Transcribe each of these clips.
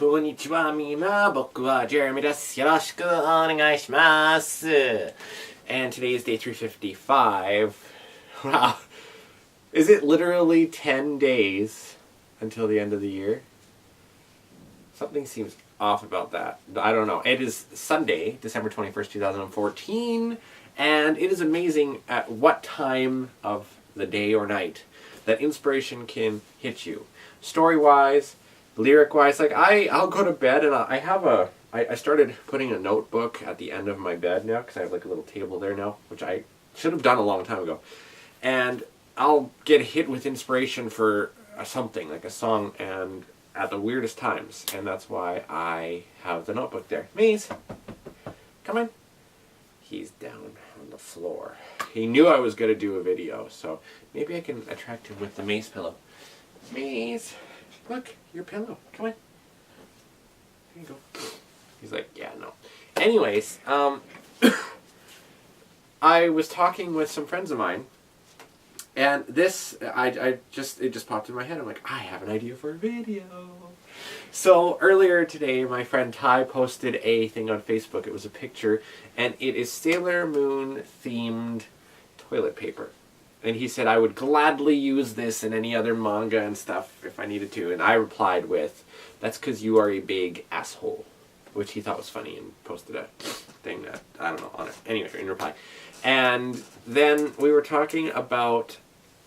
こんにちはみんな、僕は Jeremy です。よろしくお願いします。And today is day 355. Wow. Is it literally 10 days until the end of the year? Something seems off about that. I don't know. It is Sunday, December 21st, 2014, and it is amazing at what time of the day or night that inspiration can hit you. Story-wise, lyric-wise, like I'll go to bed and I started putting a notebook at the end of my bed now because I have like a little table there now, which I should have done a long time ago. And I'll get hit with inspiration for something, like a song, and at the weirdest times, and that's why I have the notebook there. Maze, come on. He's down on the floor. He knew I was going to do a video, so maybe I can attract him with the Maze pillow. Maze, look, your pillow. Come on. There you go. He's like, yeah, no. Anyways, I was talking with some friends of mine, and this, it just popped in my head. I'm like, I have an idea for a video. So earlier today, my friend Ty posted a thing on Facebook. It was a picture, and it is Sailor Moon themed toilet paper. And he said I would gladly use this in any other manga and stuff if I needed to. And I replied with, that's because you are a big asshole, which he thought was funny and posted a thing that, I don't know, on it. Anyway, in reply. And then we were talking about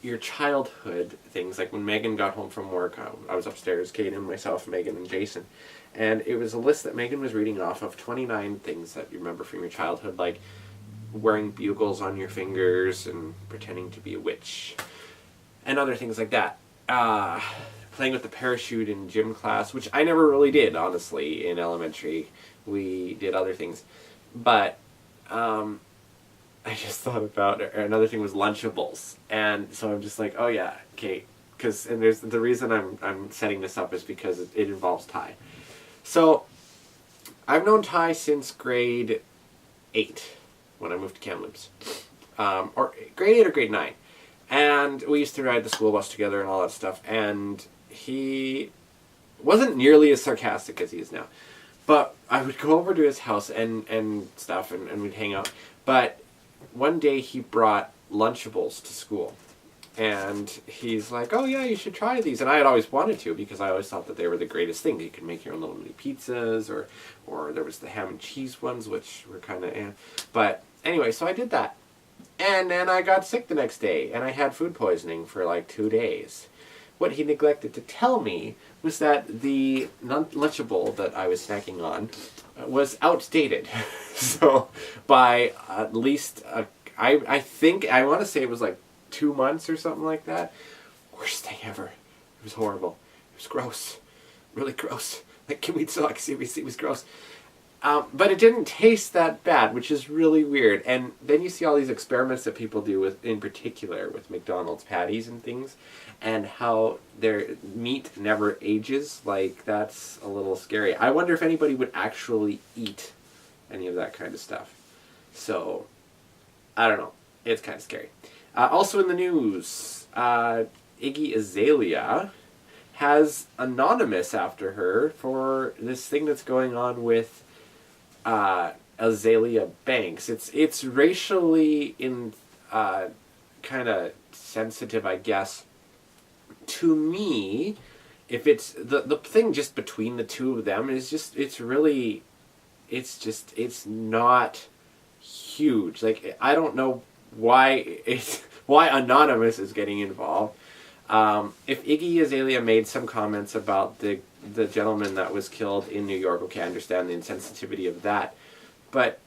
your childhood things, like when Megan got home from work. I was upstairs, Kaden, myself, Megan, and Jason. And it was a list that Megan was reading off of 29 things that you remember from your childhood, like wearing bugles on your fingers and pretending to be a witch. And other things like that. Playing with the parachute in gym class, which I never really did, honestly, in elementary. We did other things. But I just thought about another thing was Lunchables, and so I'm just like, oh yeah, okay, and there's the reason I'm setting this up is because it involves Ty. So I've known Ty since grade 8 when I moved to Kamloops, or grade 8 or grade 9, and we used to ride the school bus together and all that stuff. And he wasn't nearly as sarcastic as he is now, but I would go over to his house and stuff, and we'd hang out. But one day he brought Lunchables to school, and he's like, oh yeah, you should try these. And I had always wanted to, because I always thought that they were the greatest thing. You could make your own little mini pizzas, or there was the ham and cheese ones, which were kind of But anyway, so I did that. And then I got sick the next day, and I had food poisoning for like 2 days. What he neglected to tell me was that the Lunchable that I was snacking on was outdated. So by at least, I think, I want to say it was like 2 months or something like that. Worst thing ever. It was horrible. It was gross. Really gross. Like, can we talk? Seriously, it was gross. But it didn't taste that bad, which is really weird. And then you see all these experiments that people do with, in particular, with McDonald's patties and things, and how their meat never ages. Like, that's a little scary. I wonder if anybody would actually eat any of that kind of stuff. So, I don't know. It's kind of scary. Also in the news, Iggy Azalea has Anonymous after her for this thing that's going on with Azalea Banks. It's racially kind of sensitive, I guess. To me, if it's the thing just between the two of them is just it's not huge. Like, I don't know why Anonymous is getting involved. If Iggy Azalea made some comments about the gentleman that was killed in New York, okay, I understand the insensitivity of that, but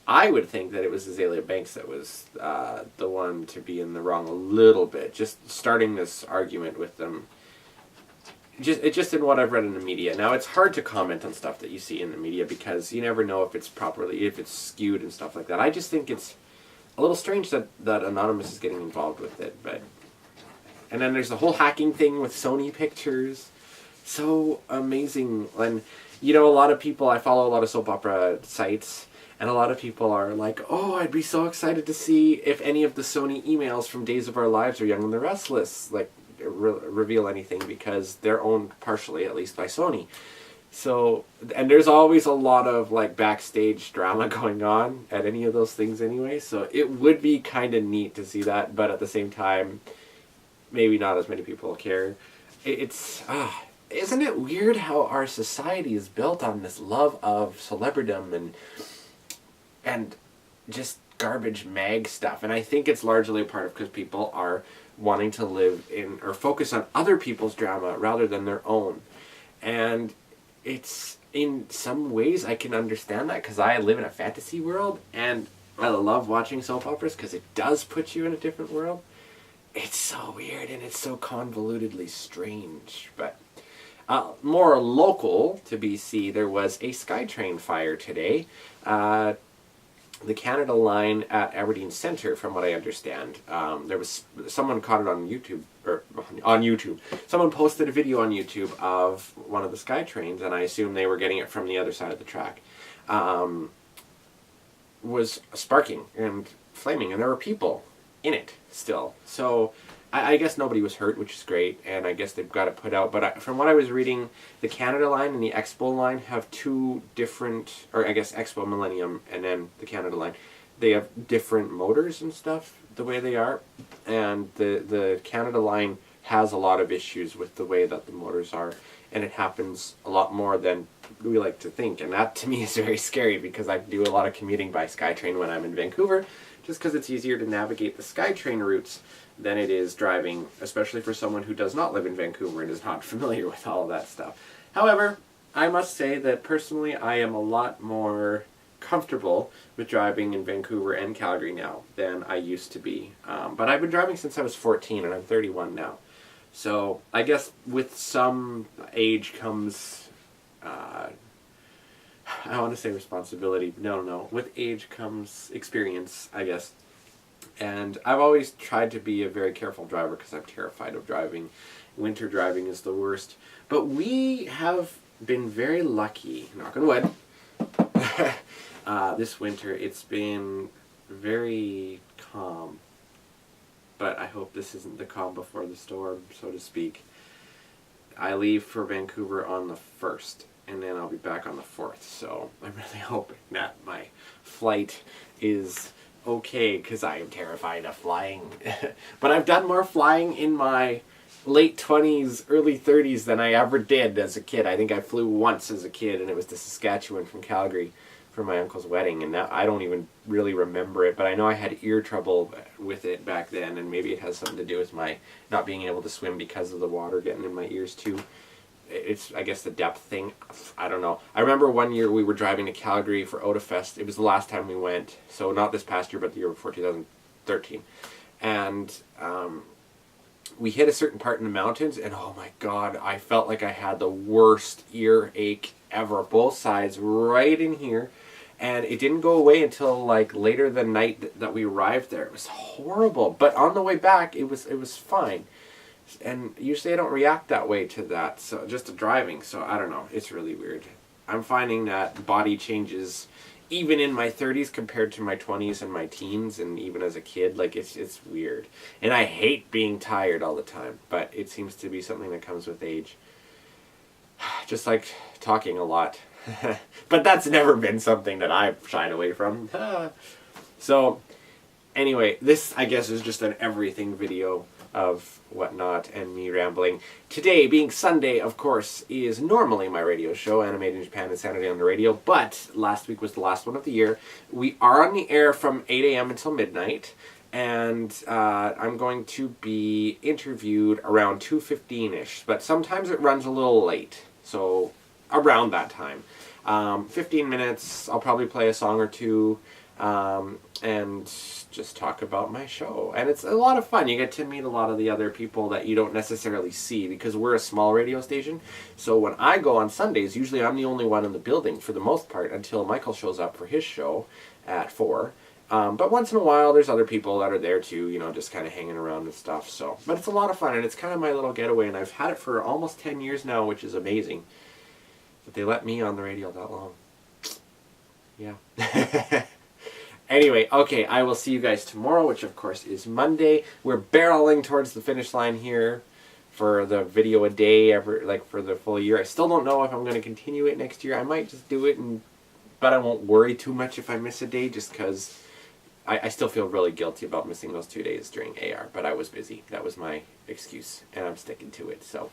I would think that it was Azalea Banks that was the one to be in the wrong a little bit, just starting this argument with them. Just in what I've read in the media. Now, it's hard to comment on stuff that you see in the media because you never know if it's skewed and stuff like that. I just think it's a little strange that Anonymous is getting involved with it. And then there's the whole hacking thing with Sony Pictures. So amazing. And, you know, a lot of people, I follow a lot of soap opera sites, and a lot of people are like, oh, I'd be so excited to see if any of the Sony emails from Days of Our Lives or Young and the Restless, like, reveal anything, because they're owned partially, at least, by Sony. So, and there's always a lot of like backstage drama going on at any of those things anyway, so it would be kind of neat to see that, but at the same time, maybe not as many people care. It's, isn't it weird how our society is built on this love of celebridom and just garbage mag stuff? And I think it's largely a part of because people are wanting to live in or focus on other people's drama rather than their own. And it's, in some ways I can understand that because I live in a fantasy world and I love watching soap operas because it does put you in a different world. It's so weird and it's so convolutedly strange. But more local to BC, there was a SkyTrain fire today. The Canada line at Aberdeen Centre, from what I understand. There was someone caught it on YouTube, or on YouTube. Someone posted a video on YouTube of one of the SkyTrains, and I assume they were getting it from the other side of the track. Was sparking and flaming, and there were people in it still. So I guess nobody was hurt, which is great, and I guess they've got it put out. But from what I was reading, the Canada line and the Expo line have two different, or I guess Expo Millennium and then the Canada line, they have different motors and stuff, the way they are. And the Canada line has a lot of issues with the way that the motors are, and it happens a lot more than we like to think. And that to me is very scary because I do a lot of commuting by SkyTrain when I'm in Vancouver, just because it's easier to navigate the SkyTrain routes than it is driving, especially for someone who does not live in Vancouver and is not familiar with all of that stuff. However, I must say that personally I am a lot more comfortable with driving in Vancouver and Calgary now than I used to be. But I've been driving since I was 14 and I'm 31 now. So I guess with some age comes, I want to say responsibility. No. With age comes experience, I guess. And I've always tried to be a very careful driver because I'm terrified of driving. Winter driving is the worst. But we have been very lucky, knock on wood, this winter. It's been very calm. But I hope this isn't the calm before the storm, so to speak. I leave for Vancouver on the 1st, and then I'll be back on the 4th. So I'm really hoping that my flight is okay, because I am terrified of flying. But I've done more flying in my late 20s, early 30s than I ever did as a kid. I think I flew once as a kid, and it was to Saskatchewan from Calgary for my uncle's wedding, and that, I don't even really remember it, but I know I had ear trouble with it back then, and maybe it has something to do with my not being able to swim because of the water getting in my ears too. It's, I guess, the depth thing. I don't know. I remember one year we were driving to Calgary for Otafest. It was the last time we went. So not this past year, but the year before, 2013. And we hit a certain part in the mountains, and oh my God, I felt like I had the worst earache ever. Both sides, right in here. And it didn't go away until like later the night that we arrived there. It was horrible. But on the way back, it was fine. And usually I don't react that way to that, so just to driving, so I don't know, it's really weird. I'm finding that body changes even in my 30s compared to my 20s and my teens and even as a kid. Like, it's weird. And I hate being tired all the time, but it seems to be something that comes with age. Just like talking a lot. But that's never been something that I've shied away from. So, anyway, this, I guess, is just an everything video of whatnot and me rambling. Today, being Sunday, of course, is normally my radio show, Animated in Japan and Saturday on the Radio, but last week was the last one of the year. We are on the air from 8 a.m. until midnight, and I'm going to be interviewed around 2:15-ish, but sometimes it runs a little late, so around that time. 15 minutes, I'll probably play a song or two, and just talk about my show. And it's a lot of fun. You get to meet a lot of the other people that you don't necessarily see because we're a small radio station. So when I go on Sundays, usually I'm the only one in the building for the most part until Michael shows up for his show at 4. But once in a while, there's other people that are there too, you know, just kind of hanging around and stuff. So, but it's a lot of fun, and it's kind of my little getaway, and I've had it for almost 10 years now, which is amazing that they let me on the radio that long. Yeah. Anyway, okay, I will see you guys tomorrow, which of course is Monday. We're barreling towards the finish line here for the video a day for the full year. I still don't know if I'm going to continue it next year. I might just do it, but I won't worry too much if I miss a day, just because I still feel really guilty about missing those 2 days during AR, but I was busy. That was my excuse, and I'm sticking to it, so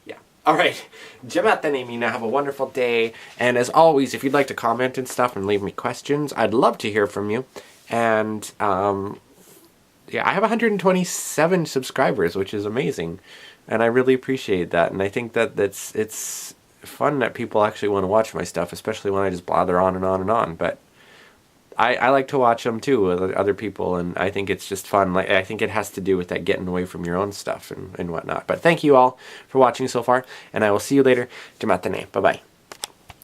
yeah. All right, Now have a wonderful day, and as always, if you'd like to comment and stuff and leave me questions, I'd love to hear from you. And yeah, I have 127 subscribers, which is amazing, and I really appreciate that. And I think that it's fun that people actually want to watch my stuff, especially when I just blather on and on and on. But I like to watch them too with other people, and I think it's just fun. Like, I think it has to do with that getting away from your own stuff and whatnot. But thank you all for watching so far, and I will see you later. Bye-bye.